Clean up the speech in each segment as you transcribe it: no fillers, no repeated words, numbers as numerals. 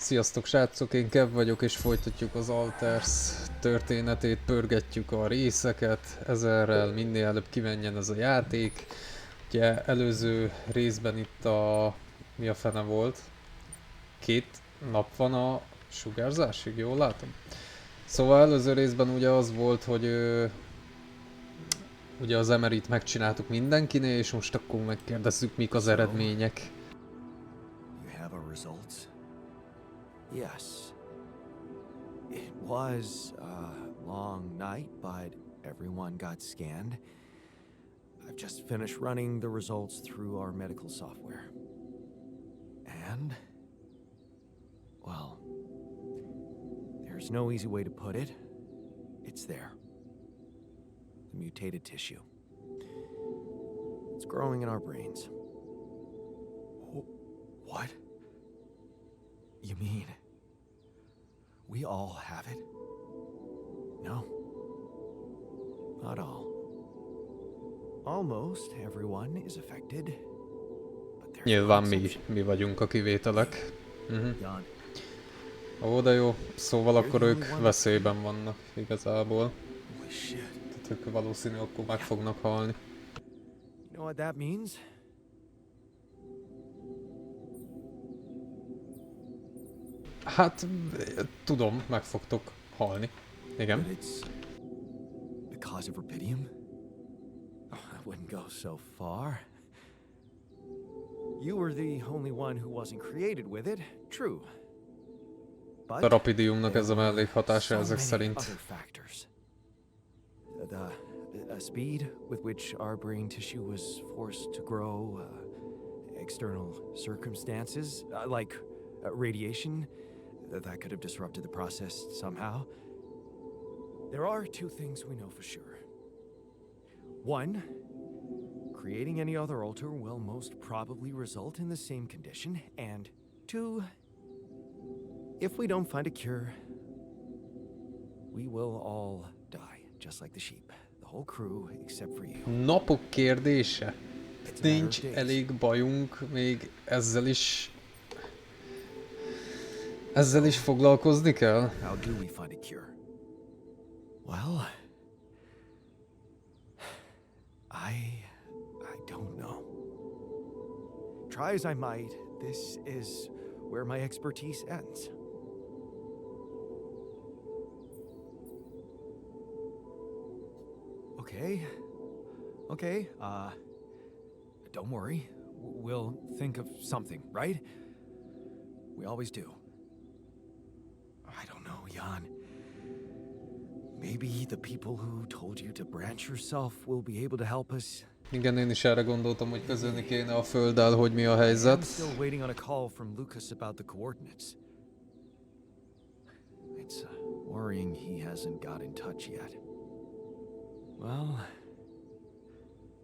Sziasztok srácok, én Kev vagyok és folytatjuk az Alters történetét, pörgetjük a részeket, ezerrel minél előbb kimenjen ez a játék. Ugye előző részben itt mi a fene volt? 2 nap van a sugárzásig, jól látom? Szóval előző részben ugye az volt, hogy ugye az emerit megcsináltuk mindenkinél, és most akkor megkérdezzük, mik az eredmények. You have our results? Yes. It was a long night, but everyone got scanned. I've just finished running the results through our medical software. And, well, there's no easy way to put it. It's there. The mutated tissue. It's growing in our brains. What? You mean we all have it? No. Not all. Almost everyone is affected. But there's Nyilván an mi exception. vagyunk a kivételek. Jan, Ó, de jó. Szóval akkor ők veszélyben vannak igazából. holy shit. Tehát ők valószínű akkor meg fognak halni. You know what that means? Hát, tudom, meg fogtok halni. That Igen. it's because of rubidium? Oh, I wouldn't go so far. You were the only one who wasn't created with it, true. But A rapidiumnak ez a there mellékhatása are so ezek many szerint. other factors. The speed with which our brain tissue was forced to grow, external circumstances, like radiation, that could have disrupted the process somehow. There are two things we know for sure. One, creating any other alter will most probably result in the same condition, and two, if we don't find a cure, we will all die, just like the sheep. The whole crew, except for you. Napok kérdése. It's a matter of Nincs days. elég bajunk még ezzel is foglalkozni kell? How do we find a cure? Well, I don't know. Try as I might, this is where my expertise ends. Okay, don't worry. We'll think of something, right? We always do. I don't know, Jan. Maybe the people who told you to branch yourself will be able to help us. Igen, én is erre gondoltam, hogy közölni kéne a földdel, hogy mi a I'm helyzet. still waiting on a call from Lucas about the coordinates. It's worrying he hasn't got in touch yet. Well,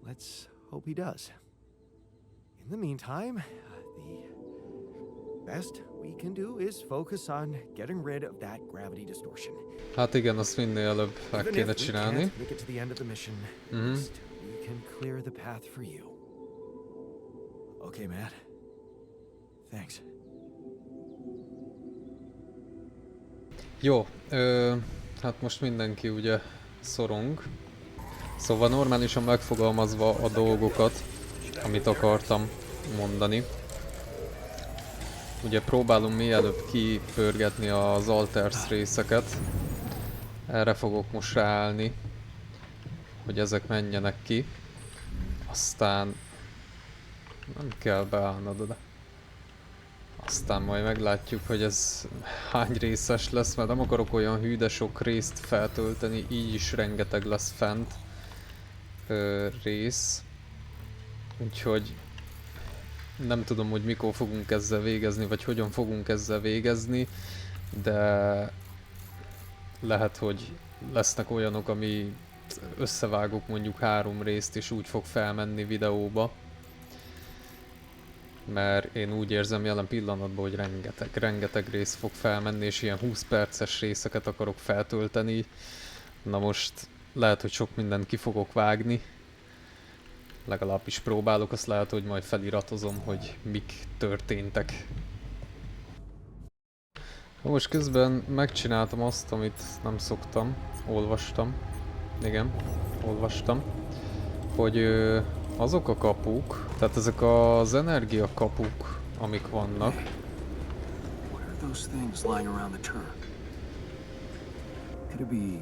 let's hope he does. In the meantime, the best we can do is focus on getting rid of that gravity distortion. Hát igen, azt minél előbb meg Even kéne if we csinálni. can't make it to the end of the mission, at least we can clear the path for you. Okay, Matt. Thanks. Jó, hát most mindenki ugye szorong. Szóval normálisan megfogalmazva a dolgokat, amit akartam mondani. Ugye próbálom mielőbb kipörgetni az Alters részeket. Erre fogok most ráállni, hogy ezek menjenek ki. Aztán nem kell beállnod oda. Aztán majd meglátjuk, hogy ez hány részes lesz, mert nem akarok olyan hű, de sok részt feltölteni, így is rengeteg lesz fent rész. Úgyhogy nem tudom, hogy mikor fogunk ezzel végezni, vagy hogyan fogunk ezzel végezni, de lehet, hogy lesznek olyanok, ami összevágok mondjuk 3 részt, és úgy fog felmenni videóba. Mert én úgy érzem jelen pillanatban, hogy rengeteg rész fog felmenni, és ilyen 20 perces részeket akarok feltölteni. Na most lehet, hogy sok mindent ki fogok vágni. Legalábbis próbálok, azt lehet, hogy majd feliratozom, hogy mik történtek. Most közben megcsináltam azt, amit nem szoktam. Olvastam. Igen, olvastam. Hogy azok a kapuk, tehát ezek az energiakapuk, amik vannak. What are those things lying around the turret? Could it be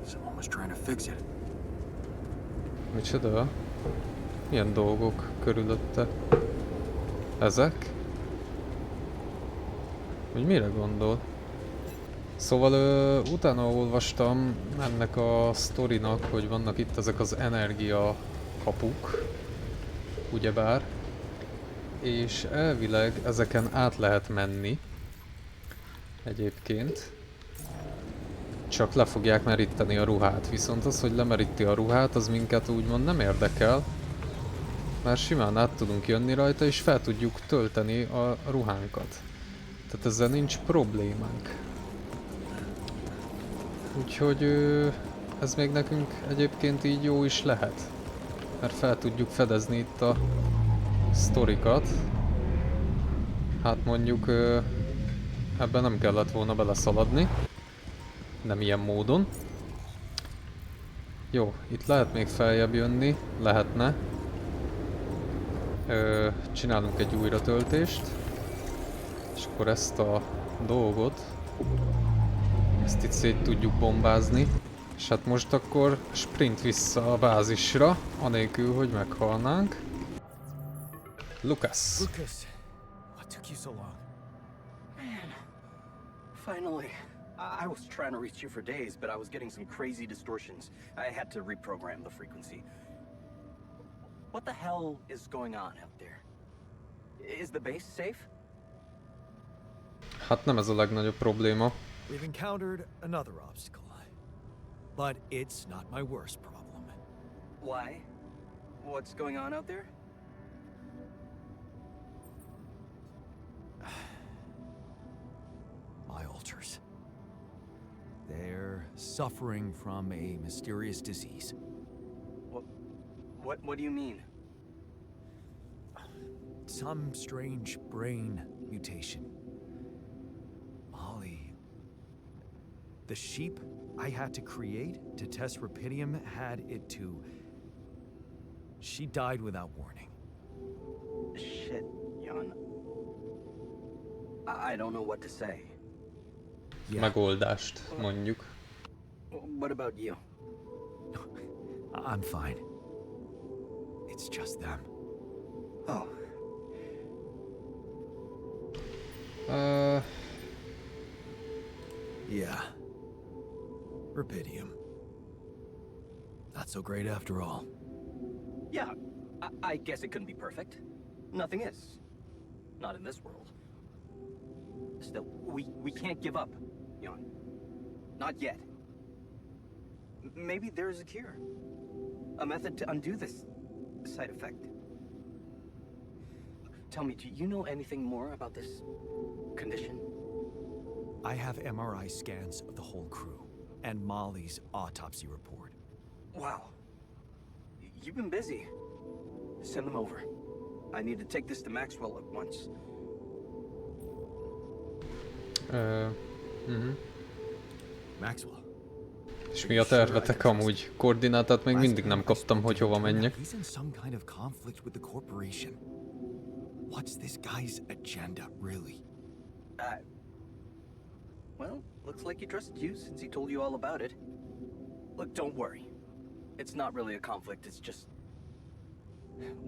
someone was trying to fix it? Micsoda? Milyen dolgok körülötte? Ezek? Hogy mire gondol? Szóval utána olvastam ennek a sztorinak, hogy vannak itt ezek az energia kapuk, ugyebár, és elvileg ezeken át lehet menni egyébként, csak le fogják meríteni a ruhát, viszont az, hogy lemeríti a ruhát, az minket úgymond nem érdekel, mert simán át tudunk jönni rajta, és fel tudjuk tölteni a ruhánkat. Tehát ezzel nincs problémánk. Úgyhogy ez még nekünk egyébként így jó is lehet. Mert fel tudjuk fedezni itt a sztorikat. Hát mondjuk ebben nem kellett volna beleszaladni. Nem ilyen módon. Jó, itt lehet még feljebb jönni. Lehetne. Csinálunk egy újratöltést. És akkor ezt a dolgot, ezt itt szét tudjuk bombázni. És hát most akkor sprint vissza a bázisra, anélkül, hogy meghalnánk. Lucas. Lucas, what took you so long? Man, finally. I was trying to reach you for days, but I was getting some crazy distortions. I had to reprogram the frequency. What the hell is going on out there? Is the base safe? Hát nem ez a legnagyobb probléma. We've encountered another obstacle, but it's not my worst problem. Why? What's going on out there? My alters. They're suffering from a mysterious disease. What do you mean? Some strange brain mutation. Molly. The sheep I had to create to test Rapidium had it too. She died without warning. Shit, Jan. I don't know what to say. Yeah, Megoldást mondjuk. What about you? I'm fine. It's just them. Oh, Yeah. Rapidium. Not so great after all. yeah. I guess it couldn't be perfect. Nothing is. Not in this world. Still, we can't give up, Jan. Not yet. Maybe there is a cure. A method to undo this side effect. Tell me, do you know anything more about this condition? I have MRI scans of the whole crew and Molly's autopsy report. Wow. You've been busy. Send them over. I need to take this to Maxwell at once. Maxwell. És mi a tervetek amúgy? Koordinátát még mindig nem kaptam, hogy hova menjek. He's in some kind of conflict with the corporation. What's this guy's agenda, really? Well, looks like he trusted you since he told you all about it. Look, don't worry. It's not really a conflict, it's just...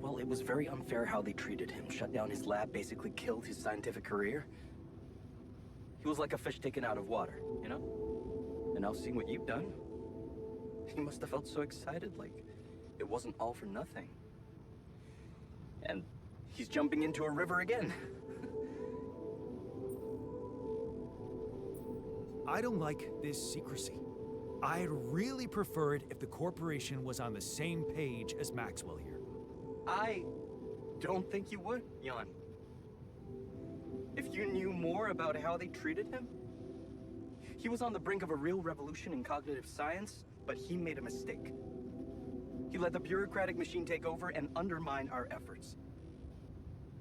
Well, it was very unfair how they treated him. Shut down his lab, basically killed his scientific career. He was like a fish taken out of water, you know? And now seeing what you've done, he must have felt so excited, like it wasn't all for nothing. And he's jumping into a river again. I don't like this secrecy. I'd really prefer it if the corporation was on the same page as Maxwell here. I don't think you would, Jan. If you knew more about how they treated him, he was on the brink of a real revolution in cognitive science, but he made a mistake. He let the bureaucratic machine take over and undermine our efforts.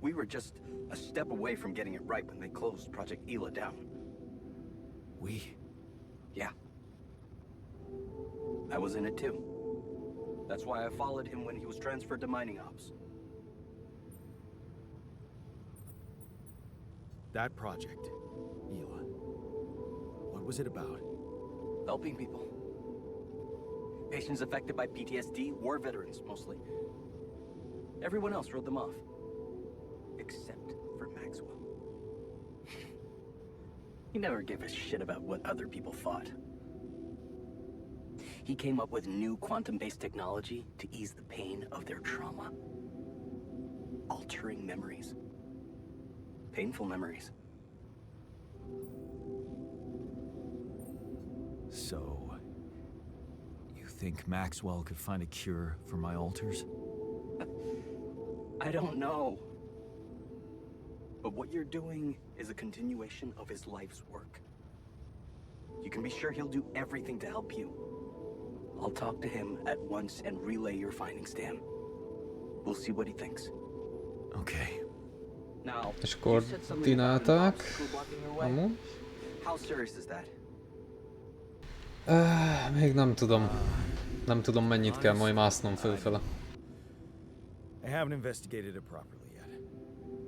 We were just a step away from getting it right when they closed Project Ela down. We? Yeah. I was in it too. That's why I followed him when he was transferred to mining ops. That project, Hila. What was it about? Helping people. Patients affected by PTSD, war veterans mostly. Everyone else wrote them off. Except for Maxwell. He never gave a shit about what other people thought. He came up with new quantum-based technology to ease the pain of their trauma. Altering memories. Painful memories. So, you think Maxwell could find a cure for my alters? I don't know. But what you're doing is a continuation of his life's work. You can be sure he'll do everything to help you. I'll talk to him at once and relay your findings to him. We'll see what he thinks. Okay. Now, És you said something about an koordinálták. obstacle blocking your way. Amúgy. How serious is that? Még nem tudom. Nem tudom, mennyit kell majd másznom fölfele. I haven't investigated it properly yet.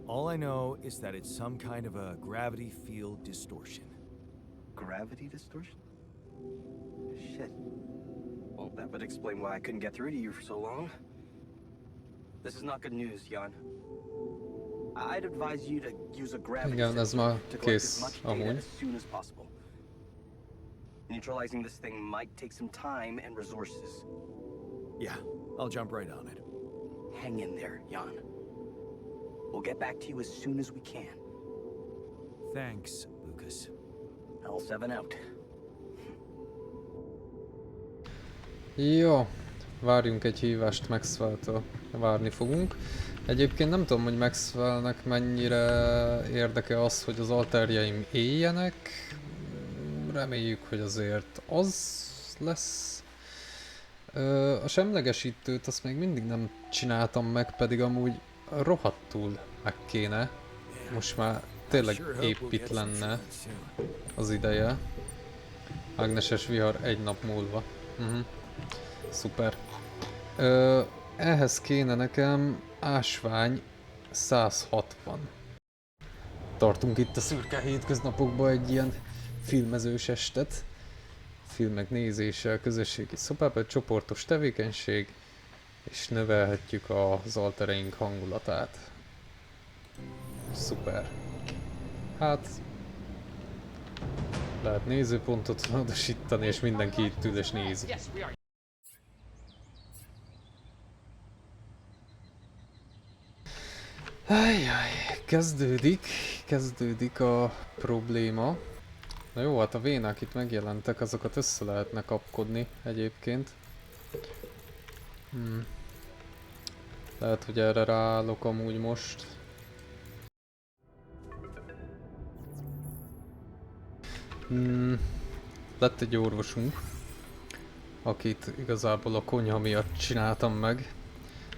All I know is that it's some kind of a gravity field distortion. Gravity distortion? Shit. Well, that would explain why I couldn't get through to you for so long. This is not good news, Jan. I'd advise you to use a gravity Igen, ez sensor már to collect kész as much data amúgy. as soon as possible. Neutralizing this thing might take some time and resources. Yeah, I'll jump right on it. Hang in there, Jan. We'll get back to you as soon as we can. Thanks, Lucas. L7 out. Jó, várjunk egy hívást Maxwell-től. Várni fogunk. Egyébként nem tudom, hogy Maxwellnek mennyire érdeke az, hogy az alterjeim éljenek. Reméljük, hogy azért az lesz. A semlegesítőt azt még mindig nem csináltam meg, pedig amúgy rohadtul meg kéne. Most már tényleg épp itt lenne az ideje. Mágneses vihar egy nap múlva. Szuper. Ehhez kéne nekem ásvány 160. Tartunk itt a szürke hétköznapokban egy ilyen filmezős estet. Filmek nézéssel, közösségi szobában, csoportos tevékenység, és növelhetjük az altereink hangulatát. Szuper. Hát... lehet nézőpontot módosítani, és mindenki itt ül és nézi. Ajjaj, kezdődik a probléma. Na jó, hát a vénák itt megjelentek, azokat össze lehetne kapkodni egyébként. Lehet, hogy erre ráállok amúgy most. Lett egy orvosunk, akit igazából a konyha miatt csináltam meg.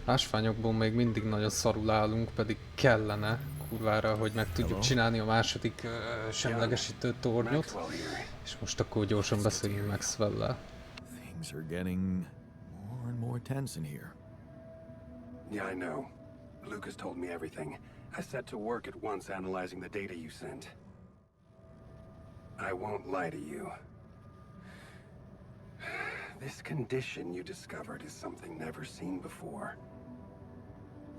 Ásványokból még mindig nagyon szarul állunk, pedig kellene kurvára, hogy meg tudjuk csinálni a második semlegesítő tornyot. És most akkor gyorsan beszéljünk Maxwell-lel. Things are getting more and more tense in here. Yeah, I know. Lucas told me everything. I set to work at once analyzing the data you sent. I won't lie to you. This condition you discovered is something never seen before.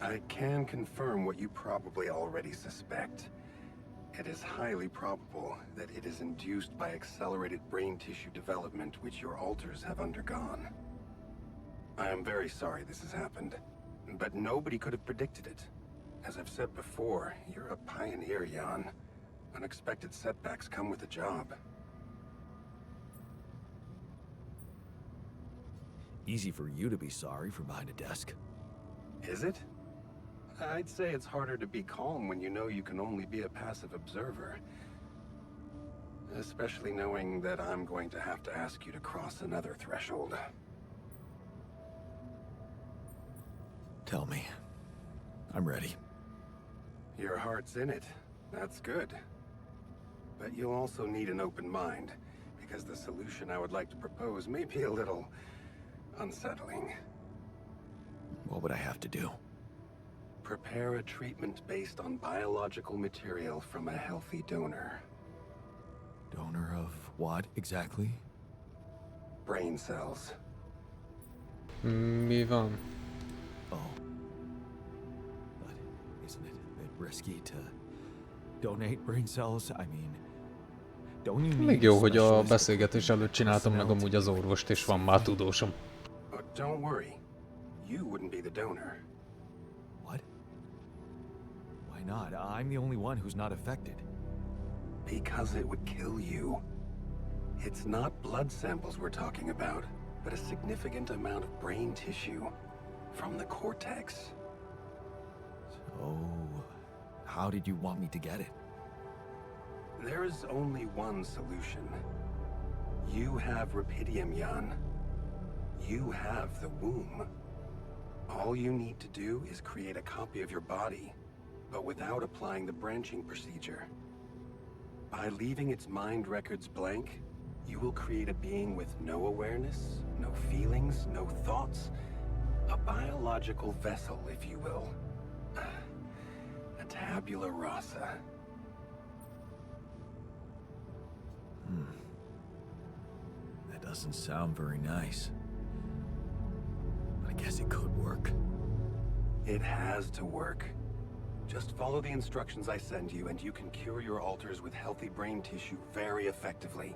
I can confirm what you probably already suspect. It is highly probable that it is induced by accelerated brain tissue development which your alters have undergone. I am very sorry this has happened, but nobody could have predicted it. As I've said before, you're a pioneer, Jan. Unexpected setbacks come with the job. Easy for you to be sorry from behind a desk. Is it? I'd say it's harder to be calm when you know you can only be a passive observer. Especially knowing that I'm going to have to ask you to cross another threshold. Tell me. I'm ready. Your heart's in it. That's good. But you'll also need an open mind, because the solution I would like to propose may be a little unsettling. What would I have to do? Prepare a treatment based on biological material from a healthy donor. Donor of what exactly? Brain cells. Mi van? Oh. But isn't it a bit risky to donate brain cells? I mean, don't you need Még jó, hogy a specialist beszélgetés előtt csináltam meg personnel amúgy az to orvost, és van már tudósom. But don't worry. You wouldn't be the donor. What? Why not? I'm the only one who's not affected. Because it would kill you. It's not blood samples we're talking about, but a significant amount of brain tissue from the cortex. So, how did you want me to get it? There is only one solution. You have rapidium, Jan. You have the womb. All you need to do is create a copy of your body, but without applying the branching procedure. By leaving its mind records blank, you will create a being with no awareness, no feelings, no thoughts. A biological vessel, if you will. A tabula rasa. That doesn't sound very nice. I guess it could work. It has to work. Just follow the instructions I send you, and you can cure your alters with healthy brain tissue very effectively.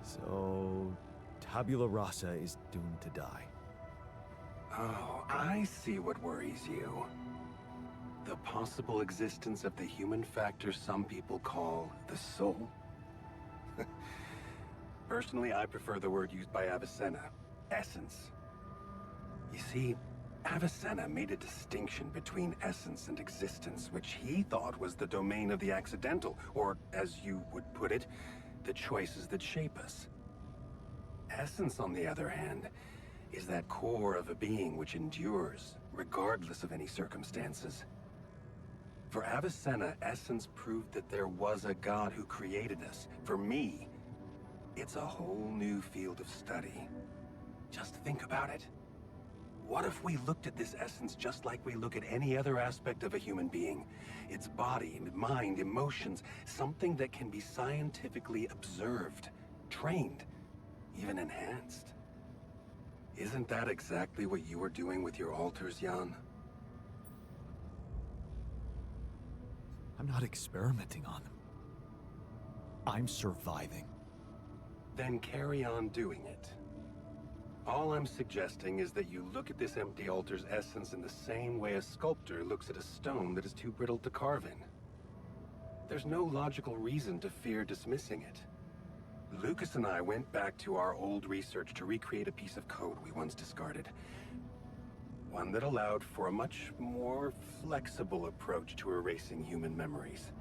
So, tabula rasa is doomed to die. Oh, I see what worries you. The possible existence of the human factor some people call the soul. Personally, I prefer the word used by Avicenna, essence. You see, Avicenna made a distinction between essence and existence, which he thought was the domain of the accidental, or, as you would put it, the choices that shape us. Essence, on the other hand, is that core of a being which endures, regardless of any circumstances. For Avicenna, essence proved that there was a God who created us. For me, it's a whole new field of study. Just think about it. What if we looked at this essence just like we look at any other aspect of a human being? Its body, mind, emotions, something that can be scientifically observed, trained, even enhanced. Isn't that exactly what you were doing with your alters, Jan? I'm not experimenting on them. I'm surviving. Then carry on doing it. All I'm suggesting is that you look at this empty altar's essence in the same way a sculptor looks at a stone that is too brittle to carve in. There's no logical reason to fear dismissing it. Lucas and I went back to our old research to recreate a piece of code we once discarded. One that allowed for a much more flexible approach to erasing human memories.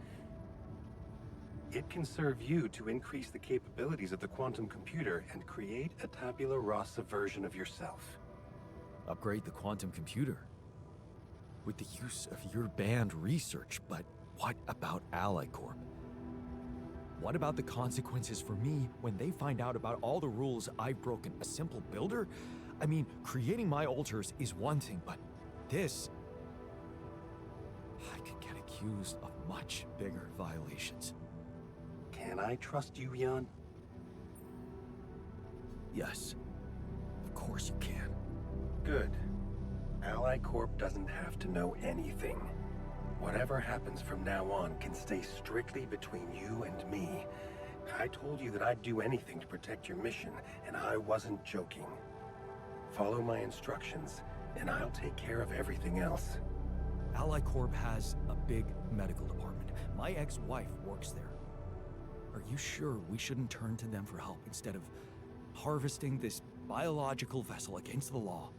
It can serve you to increase the capabilities of the quantum computer and create a tabula rasa version of yourself. Upgrade the quantum computer. With the use of your banned research, but what about Ally Corp? What about the consequences for me when they find out about all the rules I've broken? A simple builder? I mean, creating my alters is one thing, but this... I could get accused of much bigger violations. Can I trust you, Jan? Yes, of course you can. Good. Ally Corp doesn't have to know anything. Whatever happens from now on can stay strictly between you and me. I told you that I'd do anything to protect your mission, and I wasn't joking. Follow my instructions, and I'll take care of everything else. Ally Corp has a big medical department. My ex-wife works there. Are you sure we shouldn't turn to them for help instead of harvesting this biological vessel against the law?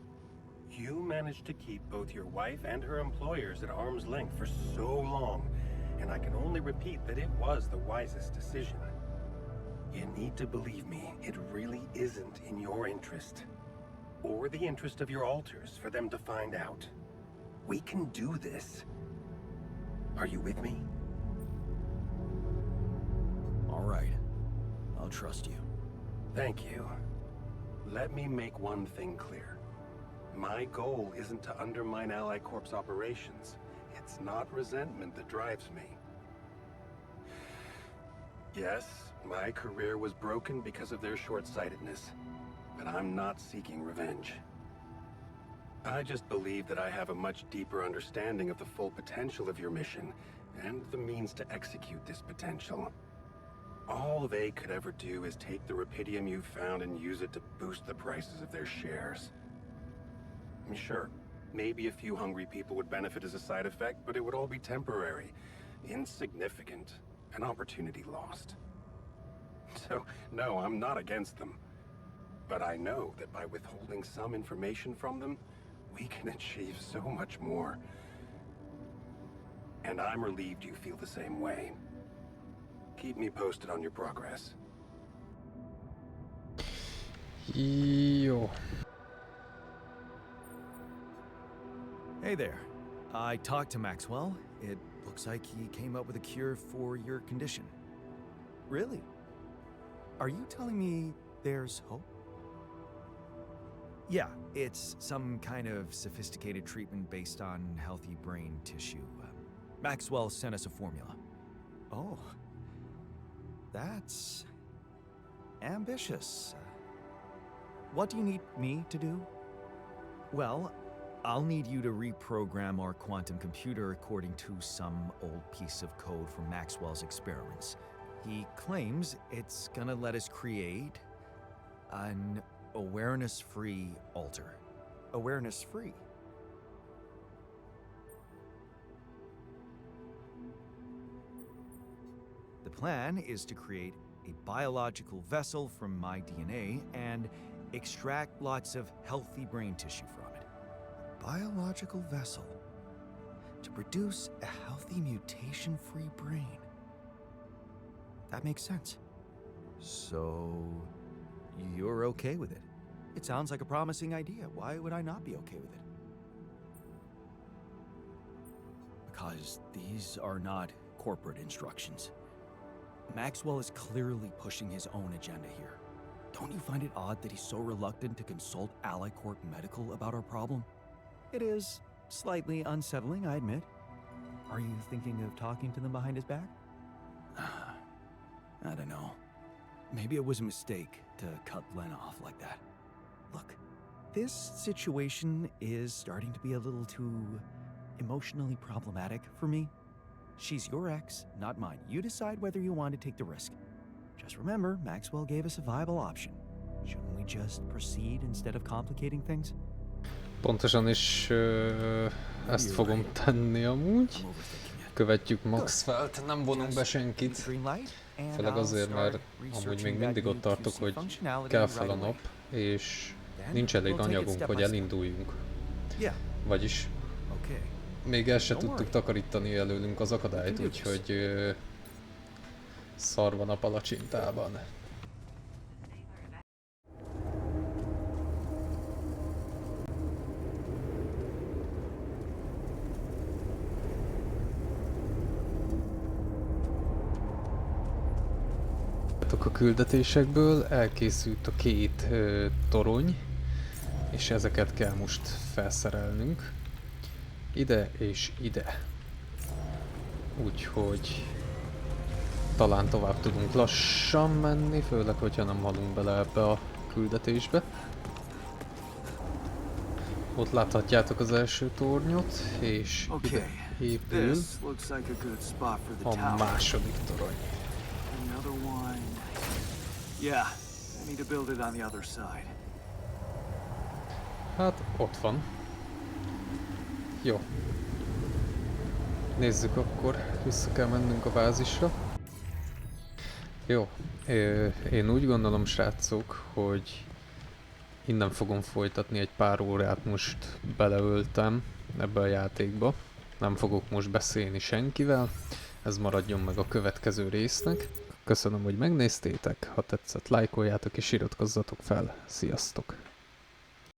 You managed to keep both your wife and her employers at arm's length for so long, and I can only repeat that it was the wisest decision. You need to believe me, it really isn't in your interest. Or the interest of your alters for them to find out. We can do this. Are you with me? I'll trust you. Thank you. Let me make one thing clear. My goal isn't to undermine Ally Corp's operations. It's not resentment that drives me. Yes, my career was broken because of their short-sightedness, but I'm not seeking revenge. I just believe that I have a much deeper understanding of the full potential of your mission, and the means to execute this potential. All they could ever do is take the rupidium you've found and use it to boost the prices of their shares. Sure, maybe a few hungry people would benefit as a side effect, but it would all be temporary, insignificant, an opportunity lost. So, no, I'm not against them. But I know that by withholding some information from them, we can achieve so much more. And I'm relieved you feel the same way. Keep me posted on your progress. Jó. Hey there. I talked to Maxwell. It looks like he came up with a cure for your condition. Really? Are you telling me there's hope? Yeah, it's some kind of sophisticated treatment based on healthy brain tissue. Maxwell sent us a formula. Oh. That's ambitious. What do you need me to do? Well, I'll need you to reprogram our quantum computer according to some old piece of code from Maxwell's experiments. He claims it's gonna let us create an awareness-free alter. Awareness-free? The plan is to create a biological vessel from my DNA and extract lots of healthy brain tissue from it. A biological vessel to produce a healthy mutation-free brain. That makes sense. So, you're okay with it? It sounds like a promising idea. Why would I not be okay with it? Because these are not corporate instructions. Maxwell is clearly pushing his own agenda here. Don't you find it odd that he's so reluctant to consult Ally Corp Medical about our problem? It is slightly unsettling, I admit. Are you thinking of talking to them behind his back? I don't know. Maybe it was a mistake to cut Len off like that. Look, this situation is starting to be a little too emotionally problematic for me. She's your ex, not mine. You decide whether you want to take the risk. Just remember, Maxwell gave us a viable option. Shouldn't we just proceed instead of complicating things? Pontosan is ezt fogom tenni amúgy. Követjük Maxwellt, nem vonunk be senkit. Főleg azért, mert amúgy még mindig ott tartok, hogy kell fel a nap, és nincs elég anyagunk, hogy elinduljunk. Vagyis még el se tudtuk takarítani előlünk az akadályt, úgyhogy szar van a palacsintában. A küldetésekből elkészült a két torony, és ezeket kell most felszerelnünk. Ide és ide. Úgyhogy talán tovább tudunk lassan menni, főleg, hogyha nem halunk bele ebbe a küldetésbe. Ott láthatjátok az első tornyot, és ide épül a második torony. Hát, ott van. Jó. Nézzük akkor, vissza kell mennünk a bázisra. Jó. Én úgy gondolom, srácok, hogy innen fogom folytatni, egy pár órát most beleöltem ebbe a játékba. Nem fogok most beszélni senkivel. Ez maradjon meg a következő résznek. Köszönöm, hogy megnéztétek, ha tetszett, lájkoljátok és iratkozzatok fel. Sziasztok!